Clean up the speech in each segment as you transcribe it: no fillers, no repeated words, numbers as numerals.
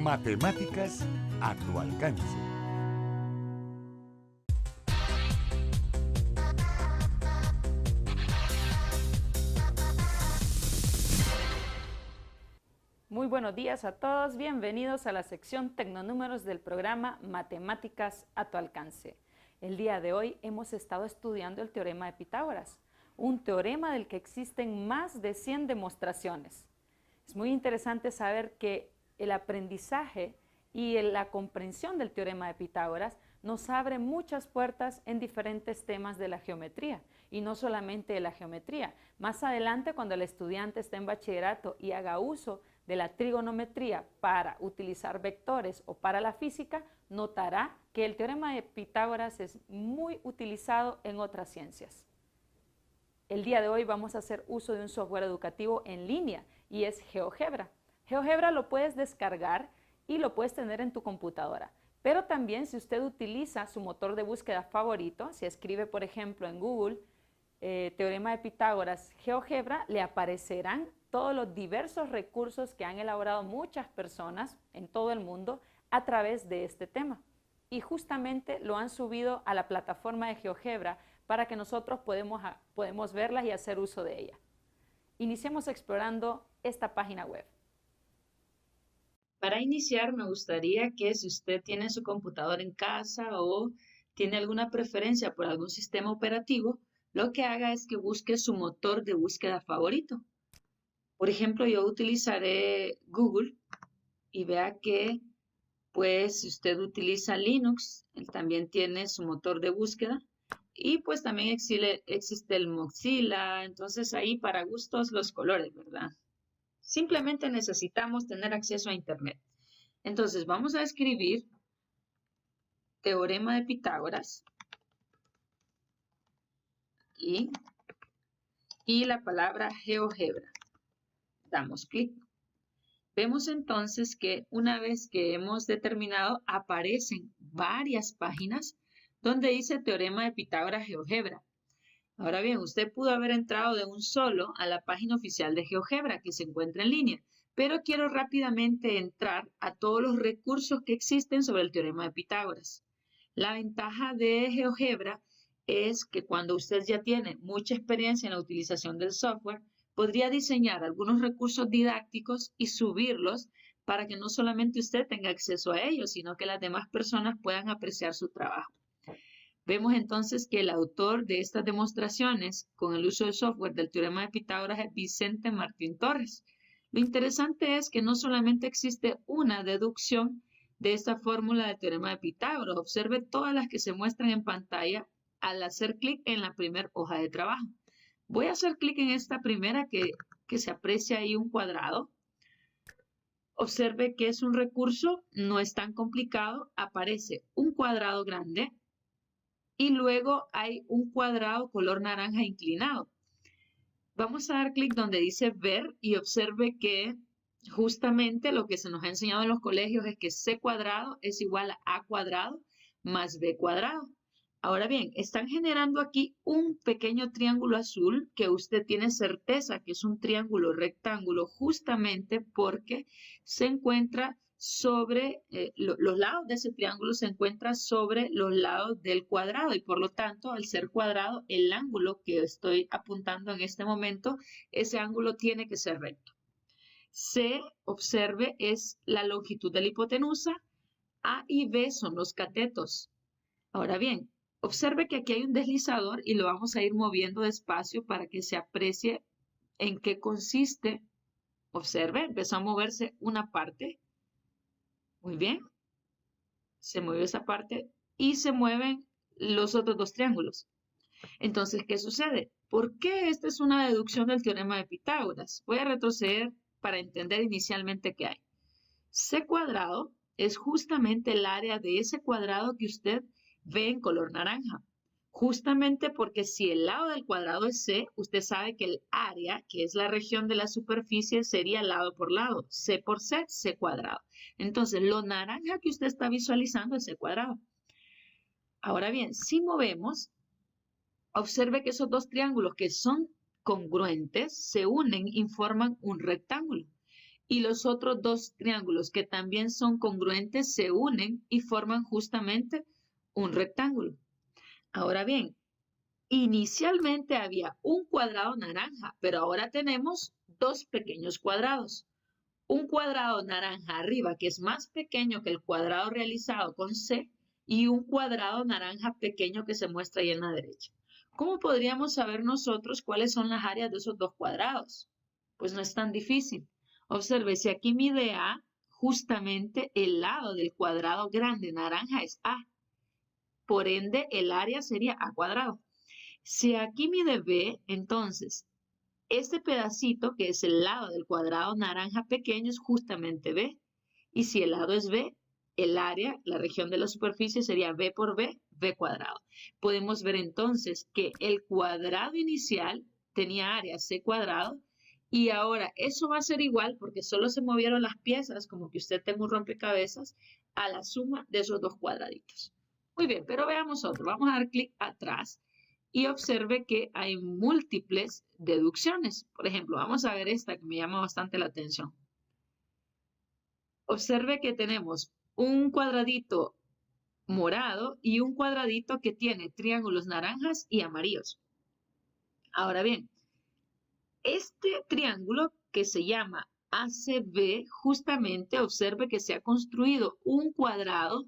Matemáticas a tu alcance. Muy buenos días a todos, bienvenidos a la sección Tecnonúmeros del programa Matemáticas a tu alcance. El día de hoy hemos estado estudiando el teorema de Pitágoras, un teorema del que existen más de 100 demostraciones. Es muy interesante saber que el aprendizaje y la comprensión del teorema de Pitágoras nos abre muchas puertas en diferentes temas de la geometría, y no solamente de la geometría. Más adelante, cuando el estudiante esté en bachillerato y haga uso de la trigonometría para utilizar vectores o para la física, notará que el teorema de Pitágoras es muy utilizado en otras ciencias. El día de hoy vamos a hacer uso de un software educativo en línea y es GeoGebra. GeoGebra lo puedes descargar y lo puedes tener en tu computadora. Pero también si usted utiliza su motor de búsqueda favorito, si escribe por ejemplo en Google teorema de Pitágoras GeoGebra, le aparecerán todos los diversos recursos que han elaborado muchas personas en todo el mundo a través de este tema. Y justamente lo han subido a la plataforma de GeoGebra para que nosotros podemos verlas y hacer uso de ella. Iniciemos explorando esta página web. Para iniciar, me gustaría que si usted tiene su computadora en casa o tiene alguna preferencia por algún sistema operativo, lo que haga es que busque su motor de búsqueda favorito. Por ejemplo, yo utilizaré Google y vea que, pues, si usted utiliza Linux, él también tiene su motor de búsqueda. Y pues también existe el Mozilla, entonces ahí para gustos los colores, ¿verdad? Simplemente necesitamos tener acceso a Internet. Entonces vamos a escribir teorema de Pitágoras y la palabra GeoGebra. Damos clic. Vemos entonces que una vez que hemos determinado, aparecen varias páginas donde dice teorema de Pitágoras GeoGebra. Ahora bien, usted pudo haber entrado de un solo a la página oficial de GeoGebra que se encuentra en línea, pero quiero rápidamente entrar a todos los recursos que existen sobre el teorema de Pitágoras. La ventaja de GeoGebra es que cuando usted ya tiene mucha experiencia en la utilización del software, podría diseñar algunos recursos didácticos y subirlos para que no solamente usted tenga acceso a ellos, sino que las demás personas puedan apreciar su trabajo. Vemos entonces que el autor de estas demostraciones con el uso de software del teorema de Pitágoras es Vicente Martín Torres. Lo interesante es que no solamente existe una deducción de esta fórmula del teorema de Pitágoras. Observe todas las que se muestran en pantalla al hacer clic en la primera hoja de trabajo. Voy a hacer clic en esta primera que se aprecia ahí un cuadrado. Observe que es un recurso, no es tan complicado, aparece un cuadrado grande y luego hay un cuadrado color naranja inclinado. Vamos a dar clic donde dice ver y observe que justamente lo que se nos ha enseñado en los colegios es que C cuadrado es igual a A cuadrado más B cuadrado. Ahora bien, están generando aquí un pequeño triángulo azul que usted tiene certeza que es un triángulo rectángulo justamente porque se encuentra sobre los lados de ese triángulo se encuentran sobre los lados del cuadrado y por lo tanto al ser cuadrado el ángulo que estoy apuntando en este momento, ese ángulo tiene que ser recto. C, observe, es la longitud de la hipotenusa, A y B son los catetos. Ahora bien, observe que aquí hay un deslizador y lo vamos a ir moviendo despacio para que se aprecie en qué consiste. Observe, empezó a moverse una parte. Muy bien, se mueve esa parte y se mueven los otros dos triángulos. Entonces, ¿qué sucede? ¿Por qué esta es una deducción del teorema de Pitágoras? Voy a retroceder para entender inicialmente qué hay. C cuadrado es justamente el área de ese cuadrado que usted ve en color naranja. Justamente porque si el lado del cuadrado es C, usted sabe que el área, que es la región de la superficie, sería lado por lado. C por C, C cuadrado. Entonces, lo naranja que usted está visualizando es C cuadrado. Ahora bien, si movemos, observe que esos dos triángulos que son congruentes se unen y forman un rectángulo. y los otros dos triángulos que también son congruentes se unen y forman justamente un rectángulo. Ahora bien, inicialmente había un cuadrado naranja, pero ahora tenemos dos pequeños cuadrados. Un cuadrado naranja arriba, que es más pequeño que el cuadrado realizado con C, y un cuadrado naranja pequeño que se muestra ahí en la derecha. ¿Cómo podríamos saber nosotros cuáles son las áreas de esos dos cuadrados? Pues no es tan difícil. Observe, si aquí mide A, justamente el lado del cuadrado grande naranja es A. Por ende, el área sería A cuadrado. Si aquí mide B, entonces este pedacito, que es el lado del cuadrado naranja pequeño, es justamente B. Y si el lado es B, el área, la región de la superficie sería B por B, B cuadrado. Podemos ver entonces que el cuadrado inicial tenía área C cuadrado y ahora eso va a ser igual porque solo se movieron las piezas, como que usted tenga un rompecabezas, a la suma de esos dos cuadraditos. Muy bien, pero veamos otro. Vamos a dar clic atrás y observe que hay múltiples deducciones. Por ejemplo, vamos a ver esta que me llama bastante la atención. Observe que tenemos un cuadradito morado y un cuadradito que tiene triángulos naranjas y amarillos. Ahora bien, este triángulo que se llama ACB, justamente observe que se ha construido un cuadrado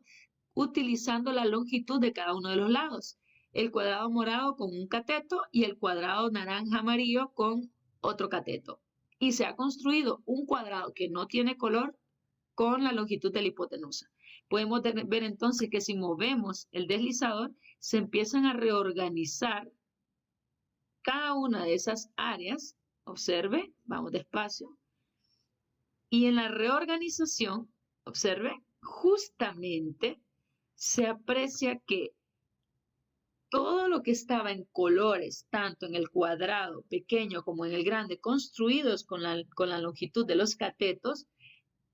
utilizando la longitud de cada uno de los lados. El cuadrado morado con un cateto y el cuadrado naranja amarillo con otro cateto. Y se ha construido un cuadrado que no tiene color con la longitud de la hipotenusa. Podemos ver entonces que si movemos el deslizador, se empiezan a reorganizar cada una de esas áreas. Observe, vamos despacio. Y en la reorganización, observe, justamente se aprecia que todo lo que estaba en colores, tanto en el cuadrado pequeño como en el grande, construidos con la longitud de los catetos,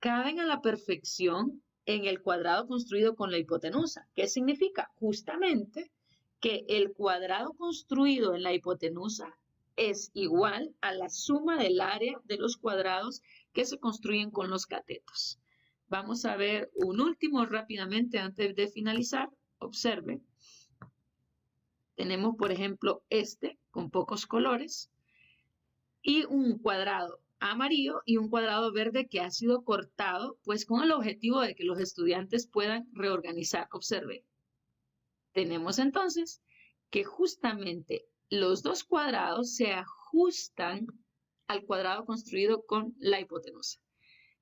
caben a la perfección en el cuadrado construido con la hipotenusa. ¿Qué significa? Justamente que el cuadrado construido en la hipotenusa es igual a la suma del área de los cuadrados que se construyen con los catetos. Vamos a ver un último rápidamente antes de finalizar. Observe. Tenemos, por ejemplo, este con pocos colores y un cuadrado amarillo y un cuadrado verde que ha sido cortado, pues con el objetivo de que los estudiantes puedan reorganizar. Observe. Tenemos entonces que justamente los dos cuadrados se ajustan al cuadrado construido con la hipotenusa.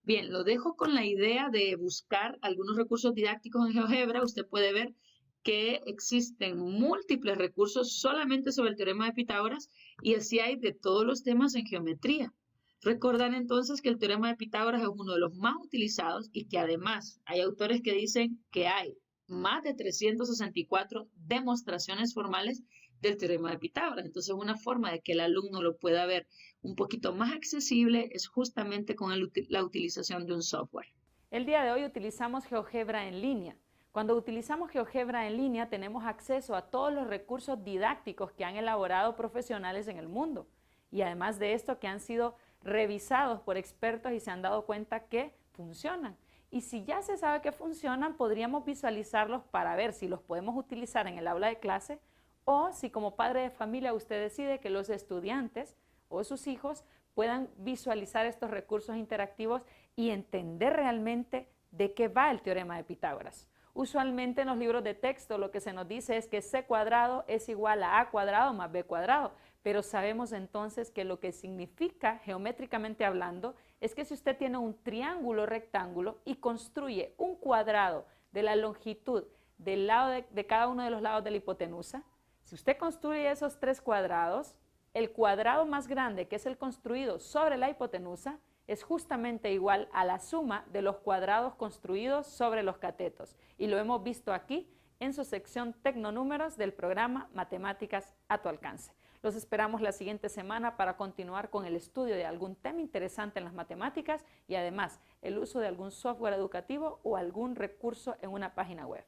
Bien, lo dejo con la idea de buscar algunos recursos didácticos en GeoGebra. Usted puede ver que existen múltiples recursos solamente sobre el teorema de Pitágoras y así hay de todos los temas en geometría. Recordar entonces que el teorema de Pitágoras es uno de los más utilizados y que además hay autores que dicen que hay más de 364 demostraciones formales del teorema de Pitágoras. Entonces, una forma de que el alumno lo pueda ver un poquito más accesible es justamente con la utilización de un software. El día de hoy utilizamos GeoGebra en línea. Cuando utilizamos GeoGebra en línea tenemos acceso a todos los recursos didácticos que han elaborado profesionales en el mundo y además de esto que han sido revisados por expertos y se han dado cuenta que funcionan. Y si ya se sabe que funcionan, podríamos visualizarlos para ver si los podemos utilizar en el aula de clase o si como padre de familia usted decide que los estudiantes o sus hijos puedan visualizar estos recursos interactivos y entender realmente de qué va el teorema de Pitágoras. Usualmente en los libros de texto lo que se nos dice es que C cuadrado es igual a A cuadrado más B cuadrado, pero sabemos entonces que lo que significa geométricamente hablando es que si usted tiene un triángulo rectángulo y construye un cuadrado de la longitud del lado de cada uno de los lados de la hipotenusa, si usted construye esos tres cuadrados, el cuadrado más grande, que es el construido sobre la hipotenusa, es justamente igual a la suma de los cuadrados construidos sobre los catetos. Y lo hemos visto aquí en su sección Tecnonúmeros del programa Matemáticas a tu alcance. Los esperamos la siguiente semana para continuar con el estudio de algún tema interesante en las matemáticas y además el uso de algún software educativo o algún recurso en una página web.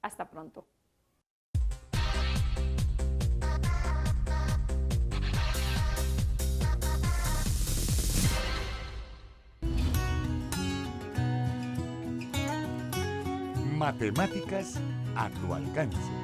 Hasta pronto. Matemáticas a tu alcance.